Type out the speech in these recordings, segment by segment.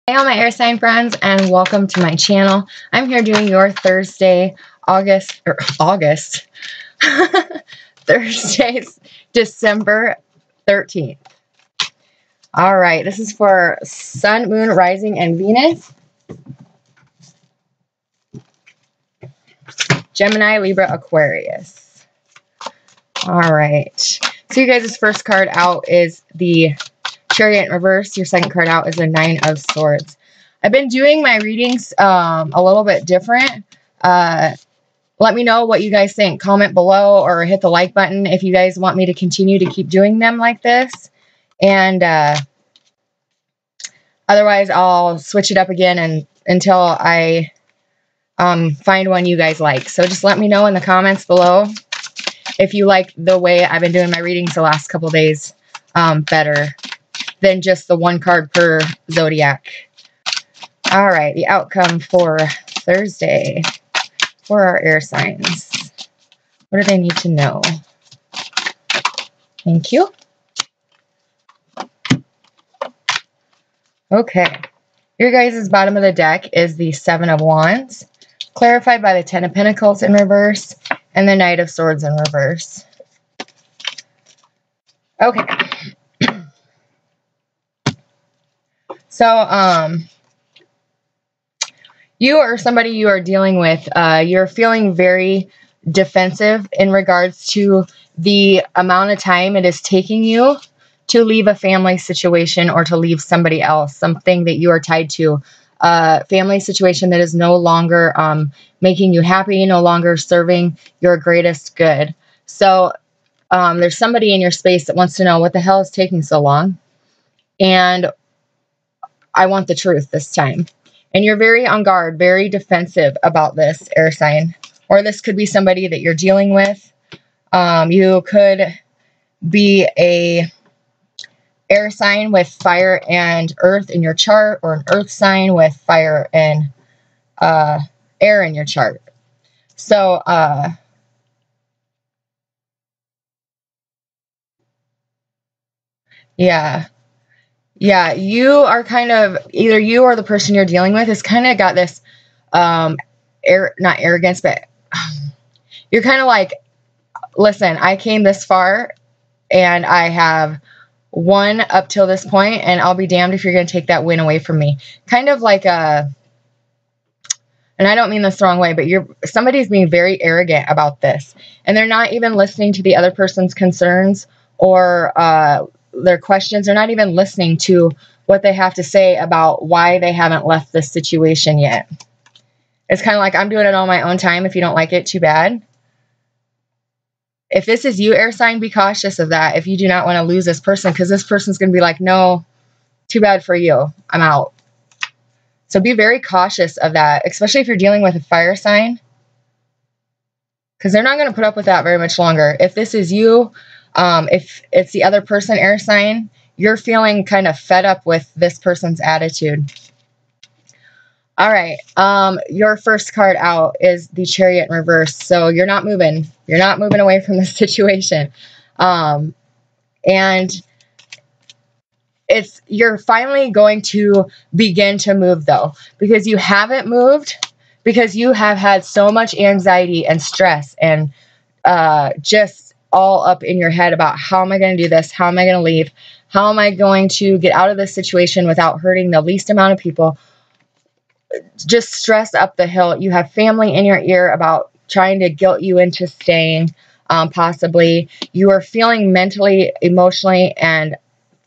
Hey all my air sign friends, and welcome to my channel. I'm here doing your Thursday, Thursday's December 13th. All right, this is for Sun, Moon, Rising, and Venus. Gemini, Libra, Aquarius. All right. So you guys' first card out is the Chariot in reverse. Your second card out is the Nine of Swords. I've been doing my readings a little bit different. Let me know what you guys think. Comment below or hit the like button if you guys want me to continue to keep doing them like this. And otherwise, I'll switch it up again until I find one you guys like. So just let me know in the comments below if you like the way I've been doing my readings the last couple days better than just the one card per zodiac. All right, the outcome for Thursday for our air signs. What do they need to know? Thank you. Okay, your guys' bottom of the deck is the Seven of Wands, clarified by the Ten of Pentacles in reverse and the Knight of Swords in reverse. Okay. So, you or somebody you are dealing with, you're feeling very defensive in regards to the amount of time it is taking you to leave a family situation or to leave somebody else, something that you are tied to, family situation that is no longer making you happy, no longer serving your greatest good. So there's somebody in your space that wants to know what the hell is taking so long, and I want the truth this time. And you're very on guard, very defensive about this, air sign. Or this could be somebody that you're dealing with. You could be a air sign with fire and earth in your chart, or an earth sign with fire and air in your chart. So, yeah. Yeah, you are kind of, either you or the person you're dealing with has kind of got this, not arrogance, but you're kind of like, listen, I came this far and I have won up till this point, and I'll be damned if you're going to take that win away from me. Kind of like and I don't mean this the wrong way, but somebody's being very arrogant about this, and they're not even listening to the other person's concerns or, their questions. They're not even listening to what they have to say about why they haven't left this situation yet. It's kind of like, I'm doing it on my own time. If you don't like it, too bad. If this is you, air sign, be cautious of that. If you do not want to lose this person, because this person's going to be like, no, too bad for you, I'm out. So be very cautious of that, especially if you're dealing with a fire sign, because they're not going to put up with that very much longer. If this is you, if it's the other person, air sign, you're feeling kind of fed up with this person's attitude. All right. Your first card out is the Chariot in reverse. So you're not moving. You're not moving away from this situation. And you're finally going to begin to move, though, because you haven't moved, because you have had so much anxiety and stress and just all up in your head about, how am I going to do this? How am I going to leave? How am I going to get out of this situation without hurting the least amount of people? Just stress up the hill. You have family in your ear about trying to guilt you into staying, possibly. You are feeling mentally, emotionally, and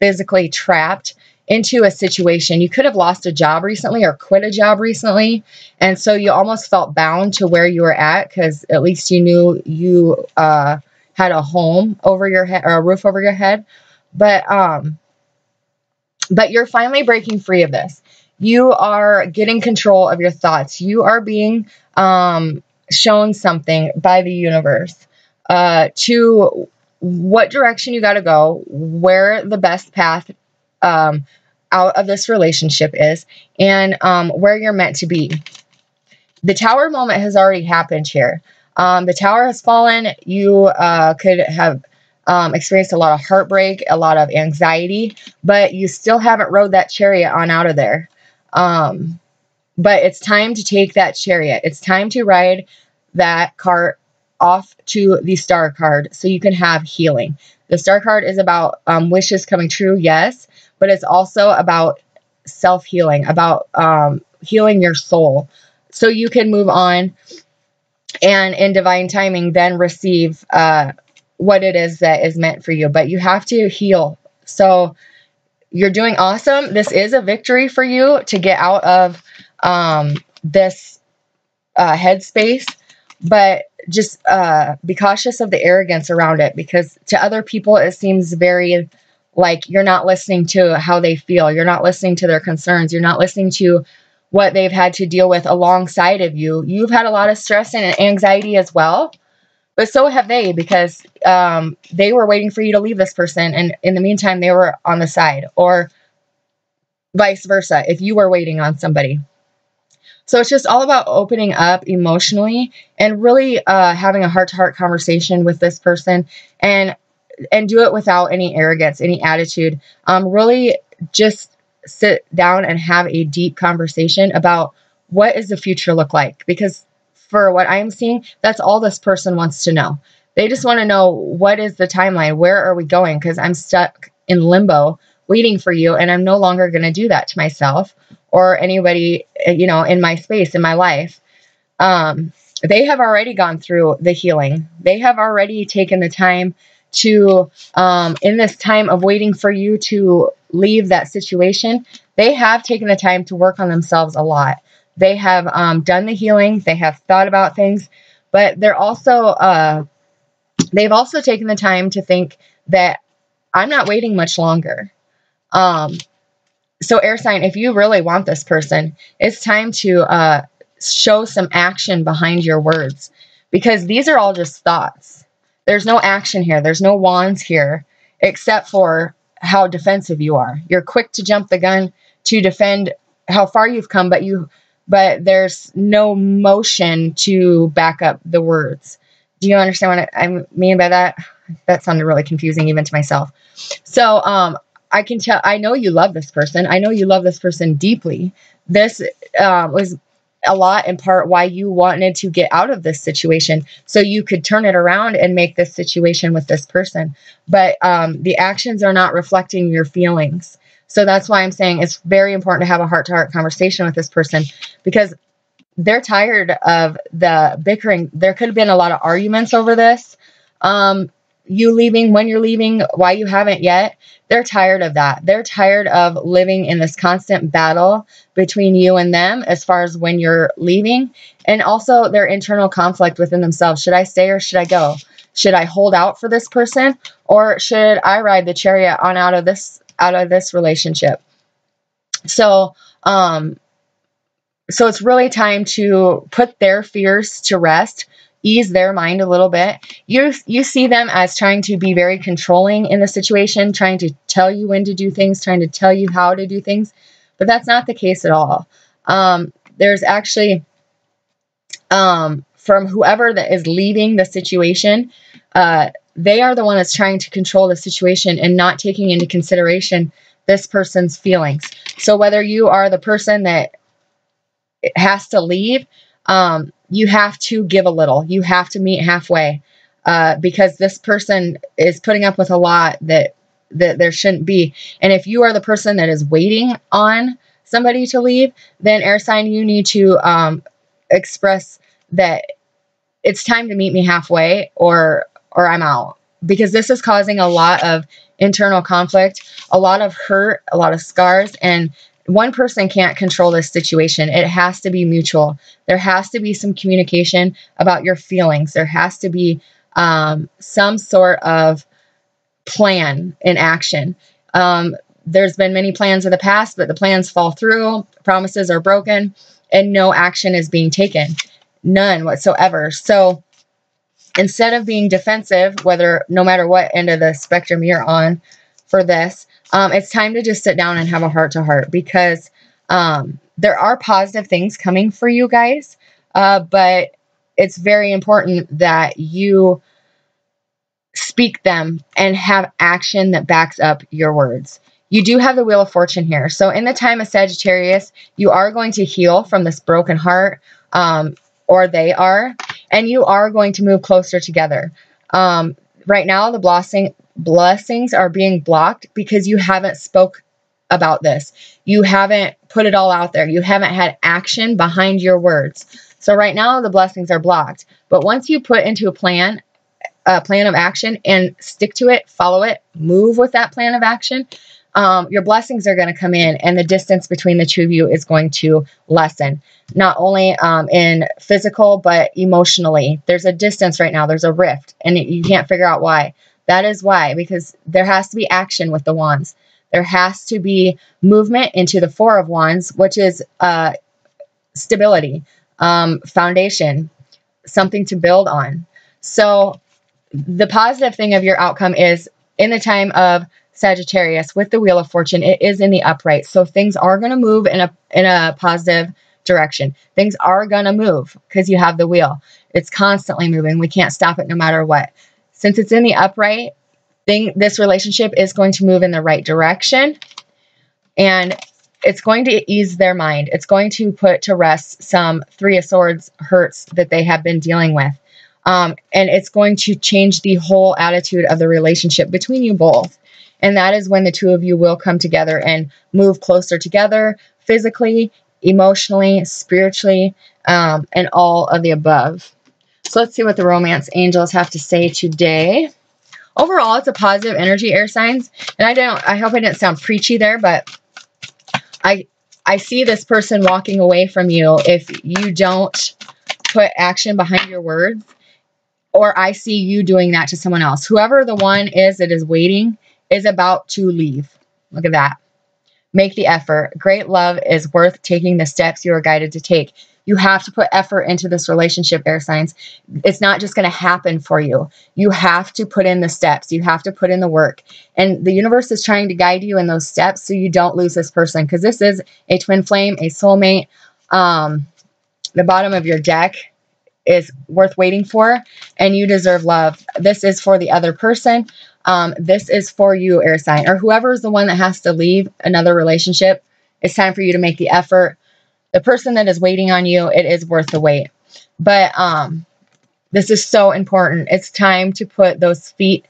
physically trapped into a situation. You could have lost a job recently or quit a job recently, and so you almost felt bound to where you were at, because at least you knew you had a home over your head, or a roof over your head. But you're finally breaking free of this. You are getting control of your thoughts. You are being shown something by the universe to what direction you got to go, where the best path out of this relationship is, and where you're meant to be. The Tower moment has already happened here. The Tower has fallen. You could have experienced a lot of heartbreak, a lot of anxiety, but you still haven't rode that chariot on out of there. But it's time to take that chariot. It's time to ride that cart off to the star card so you can have healing. The star card is about wishes coming true, yes, but it's also about self-healing, about healing your soul so you can move on and in divine timing then receive what it is that is meant for you. But you have to heal. So you're doing awesome. This is a victory for you to get out of this headspace, but just be cautious of the arrogance around it, because to other people it seems very like you're not listening to how they feel. You're not listening to their concerns. You're not listening to what they've had to deal with alongside of you. You've had a lot of stress and anxiety as well, but so have they, because they were waiting for you to leave this person, and in the meantime they were on the side, or vice versa if you were waiting on somebody. So it's just all about opening up emotionally and really having a heart-to-heart conversation with this person, and do it without any arrogance, any attitude. Really just sit down and have a deep conversation about what does the future look like, because for what I'm seeing, that's all this person wants to know. They just want to know, what is the timeline? Where are we going? Because I'm stuck in limbo waiting for you, and I'm no longer going to do that to myself or anybody, you know, in my space, in my life. They have already gone through the healing. They have already taken the time to, in this time of waiting for you to leave that situation, they have taken the time to work on themselves a lot. They have done the healing. They have thought about things, but they're also, they've also taken the time to think that I'm not waiting much longer. So air sign, if you really want this person, it's time to show some action behind your words, because these are all just thoughts. There's no action here. There's no wands here, except for how defensive you are. You're quick to jump the gun to defend how far you've come, but there's no motion to back up the words. Do you understand what I mean by that? That sounded really confusing even to myself. So, I can tell, I know you love this person. I know you love this person deeply. This was a lot in part why you wanted to get out of this situation, so you could turn it around and make this situation with this person. But the actions are not reflecting your feelings. So that's why I'm saying it's very important to have a heart-to-heart conversation with this person, because they're tired of the bickering. There could have been a lot of arguments over this. You leaving, when you're leaving, why you haven't yet. They're tired of that. They're tired of living in this constant battle between you and them as far as when you're leaving, and also their internal conflict within themselves. Should I stay or should I go? Should I hold out for this person, or should I ride the chariot on out of this relationship? So, so it's really time to put their fears to rest, ease their mind a little bit. You see them as trying to be very controlling in the situation, trying to tell you when to do things, trying to tell you how to do things, but that's not the case at all. There's actually, from whoever that is leaving the situation, they are the one that's trying to control the situation and not taking into consideration this person's feelings. So whether you are the person that has to leave, you have to give a little. You have to meet halfway, because this person is putting up with a lot that there shouldn't be. And if you are the person that is waiting on somebody to leave, then air sign, you need to express that it's time to meet me halfway, or I'm out, because this is causing a lot of internal conflict, a lot of hurt, a lot of scars, and one person can't control this situation. It has to be mutual. There has to be some communication about your feelings. There has to be some sort of plan in action. There's been many plans in the past, but the plans fall through, promises are broken, and no action is being taken. None whatsoever. So instead of being defensive, no matter what end of the spectrum you're on for this, it's time to just sit down and have a heart-to-heart, because there are positive things coming for you guys, but it's very important that you speak them and have action that backs up your words. You do have the Wheel of Fortune here. So in the time of Sagittarius, you are going to heal from this broken heart, or they are, and you are going to move closer together. Right now, the blessings are being blocked because you haven't spoke about this. You haven't put it all out there. You haven't had action behind your words. So right now, the blessings are blocked. But once you put into a plan of action and stick to it, follow it, move with that plan of action, your blessings are going to come in, and the distance between the two of you is going to lessen. Not only in physical, but emotionally. There's a distance right now. There's a rift, and you can't figure out why. That is why, because there has to be action with the wands. There has to be movement into the Four of Wands, which is stability, foundation, something to build on. So the positive thing of your outcome is in the time of Sagittarius with the Wheel of Fortune, it is in the upright. So things are going to move in a positive direction. Things are going to move because you have the wheel. It's constantly moving. We can't stop it no matter what. Since it's in the upright, this relationship is going to move in the right direction, and it's going to ease their mind. It's going to put to rest some Three of Swords hurts that they have been dealing with. And it's going to change the whole attitude of the relationship between you both. And that is when the two of you will come together and move closer together physically, emotionally, spiritually, and all of the above. So let's see what the romance angels have to say today. Overall, it's a positive energy, air signs. And I hope I didn't sound preachy there, but I see this person walking away from you if you don't put action behind your words, or I see you doing that to someone else. Whoever the one is that is waiting is about to leave. Look at that. Make the effort. Great love is worth taking the steps you are guided to take. You have to put effort into this relationship, air signs. It's not just going to happen for you. You have to put in the steps. You have to put in the work. And the universe is trying to guide you in those steps so you don't lose this person, because this is a twin flame, a soulmate. The bottom of your deck is worth waiting for, and you deserve love. This is for the other person. This is for you, air sign, or whoever is the one that has to leave another relationship. It's time for you to make the effort. The person that is waiting on you, it is worth the wait. But this is so important. It's time to put those feet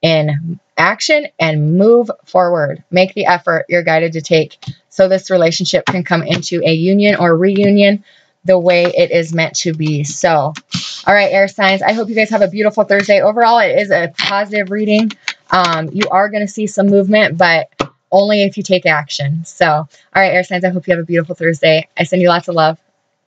in action and move forward. Make the effort you're guided to take so this relationship can come into a union or reunion the way it is meant to be. So, all right, air signs, I hope you guys have a beautiful Thursday. Overall, it is a positive reading. You are going to see some movement, but only if you take action. So, all right, air signs, I hope you have a beautiful Thursday. I send you lots of love.